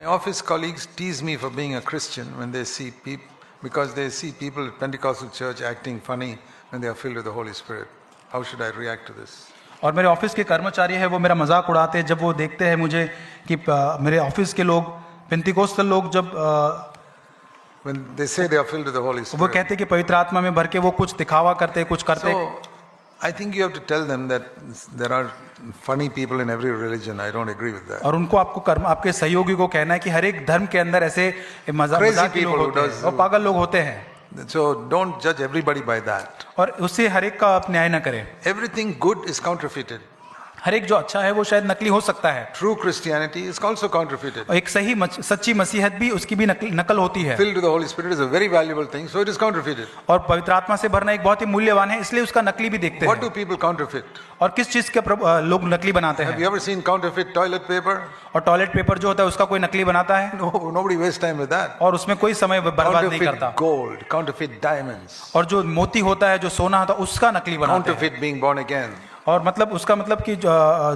My office colleagues tease me for being a Christian when they see people, because they see people at Pentecostal church acting funny when they are filled with the Holy Spirit. How should I react to this? और मेरे office के कर्मचारी है वो मेरा मजाक उड़ाते हैं जब वो देखते हैं मुझे कि मेरे ऑफिस के लोग पेंटिकोस्टल लोग जब When they say they are filled with the Holy वो Spirit. कहते हैं कि पवित्र आत्मा में भर के वो कुछ दिखावा करते हैं कुछ करते हैं। So, I think you have to tell them that there are funny people in every religion. I don't agree with that. और उनको आपके सहयोगी को कहना है कि हर एक धर्म के अंदर ऐसे मजाक के लोग होते हैं और पागल लोग होते हैं। So don't judge everybody by that. और उससे हर एक का आप न्याय न करें। Everything good is counterfeited. हर एक जो अच्छा है वो शायद नकली हो सकता है। True Christianity is also counterfeited. और एक सच्ची मसीहत भी उसकी भी नकल होती है। Filled with the Holy Spirit is a very valuable thing, so it is counterfeited. और पवित्र आत्मा से भरना एक बहुत ही मूल्यवान है, इसलिए उसका नकली भी देखते What हैं। do people counterfeit? और किस चीज के लोग नकली बनाते Have हैं? you ever seen counterfeit toilet paper? और टॉयलेट पेपर जो होता है उसका कोई नकली बनाता है No, nobody wastes time with that. और उसमें कोई समय बर्बाद नहीं करता। Counterfeit gold, counterfeit diamonds, और जो मोती होता है जो सोना होता है उसका नकली बनाते हैं। counterfeit being born again, और मतलब उसका मतलब कि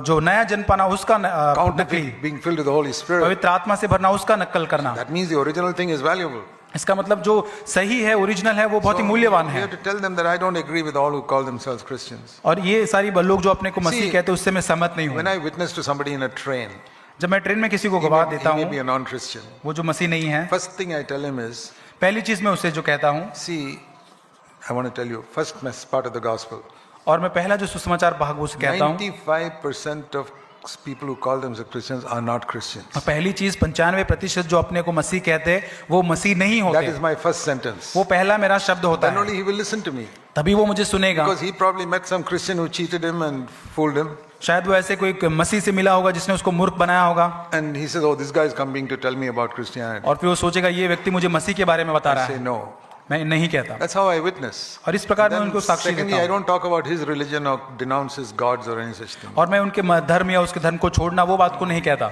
जो नया जन्म पाना उसका नकली, counterfeit being filled with the Holy Spirit. पवित्र आत्मा से भरना उसका नकल करना। That means the original thing is valuable. इसका मतलब जो सही है ओरिजिनल है वो बहुत ही मूल्यवान You है। have to tell them that I don't agree with all who call themselves Christians. और ये सारी लोग जो अपने को मसीह See, कहते हैं उससे मैं सहमत नहीं When हूँ। I witness to somebody in a train, जब मैं ट्रेन में किसी को he गवाह may, देता he may हूँ be a non-Christian. वो जो मसीह नहीं है, First thing I tell him is, पहली चीज मैं उससे जो कहता हूँ, see, I want to tell you, first part of the gospel. और मैं पहला जो सुसमाचार भाग वो कहता हूँ, 95% of people who call themselves Christians are not Christians. और पहली चीज 95% जो अपने को मसीह कहते हैं वो मसीह नहीं That होते। is my first sentence. वो पहला मेरा शब्द होता Then है, only he will listen to me. तभी वो मुझे सुनेगा। Because he probably met some Christian who cheated him and fooled him. शायद वो ऐसे कोई मसीह से मिला होगा जिसने उसको मूर्ख बनाया होगा। And he says, oh, this guy is coming to tell me about Christianity. और फिर वो सोचेगा ये व्यक्ति मुझे मसीह के बारे में बता रहा I say है। no. मैं नहीं कहता। That's how I witness. और इस प्रकार मैं Then उनको साक्षी secondly, देता I हूँ। don't talk about his religion or denounce his gods or any such thing. और मैं उनके धर्म या उसके धर्म को छोड़ना वो बात को नहीं कहता।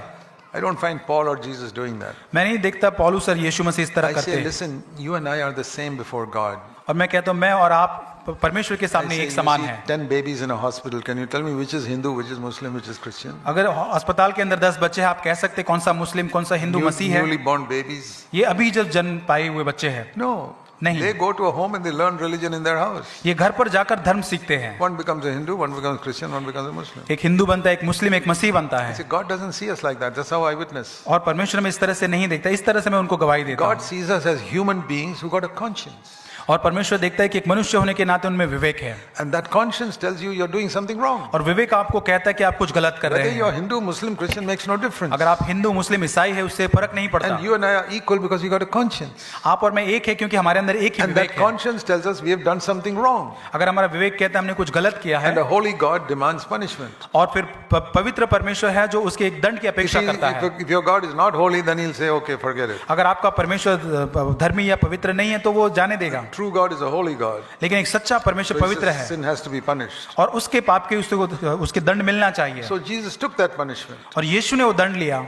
I don't find Paul or Jesus doing that. मैं नहीं देखता पौलुस और यीशु मसीह इस तरह I करते say, हैं। listen, you and I are the same before God. और मैं कहता हूँ मैं और आप परमेश्वर के I सामने say, एक you समान see है। 10 babies in a hospital. Can you tell me which is Hindu, which is Muslim, which is Christian? अगर अस्पताल के अंदर 10 बच्चे हैं, आप कह सकते हैं कौन सा मुस्लिम कौन सा हिंदू मसीह है? Newly born babies? ये अभी जब जन्म पाए हुए बच्चे हैं। No. नहीं। They go to a home and they learn religion in their house. ये घर पर जाकर धर्म सीखते हैं। One becomes a Hindu, one becomes Christian, one becomes a Muslim. एक हिंदू बनता है, एक मुस्लिम, एक मसीह बनता See, है। God doesn't see us like that. That's how I witness. और परमेश्वर में इस तरह से नहीं देखता, इस तरह से मैं उनको गवाही देता God हूँ। sees us as human beings who got a conscience. और परमेश्वर देखता है कि एक मनुष्य होने के नाते उनमें विवेक है। And that conscience tells you you're doing something wrong. और विवेक आपको कहता है कि आप कुछ गलत कर रहे Whether you're हैं। Hindu, Muslim, Christian makes no difference. अगर आप हिंदू मुस्लिम ईसाई है उससे फर्क नहीं पड़ता। And you and I are equal because we got a conscience. आप और मैं एक है क्योंकि हमारे अंदर एक ही And विवेक that है। conscience tells us we have done something wrong. अगर हमारा विवेक कहता है हमने कुछ गलत किया है And a holy God demands punishment. और फिर पवित्र परमेश्वर है जो उसके एक दंड की You अपेक्षा see, करता है। if your God is not holy, then he'll say, okay, forget it. अगर आपका परमेश्वर धर्मी या पवित्र नहीं है तो वो जाने देगा। True God is a holy God. लेकिन एक सच्चा परमेश्वर So पवित्र his है sin has to be punished. और उसके पाप के उसके दंड मिलना चाहिए। So Jesus took that punishment. और यीशु ने वो दंड लिया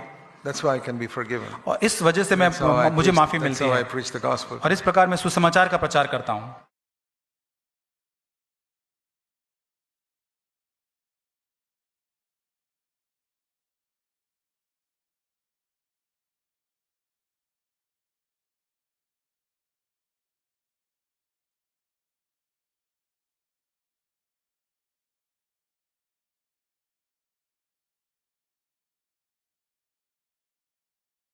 That's why I can be forgiven. और इस वजह से That's how I मुझे preach- माफी that's मिलती how I है। preach the gospel. और इस प्रकार मैं सुसमाचार का प्रचार करता हूँ।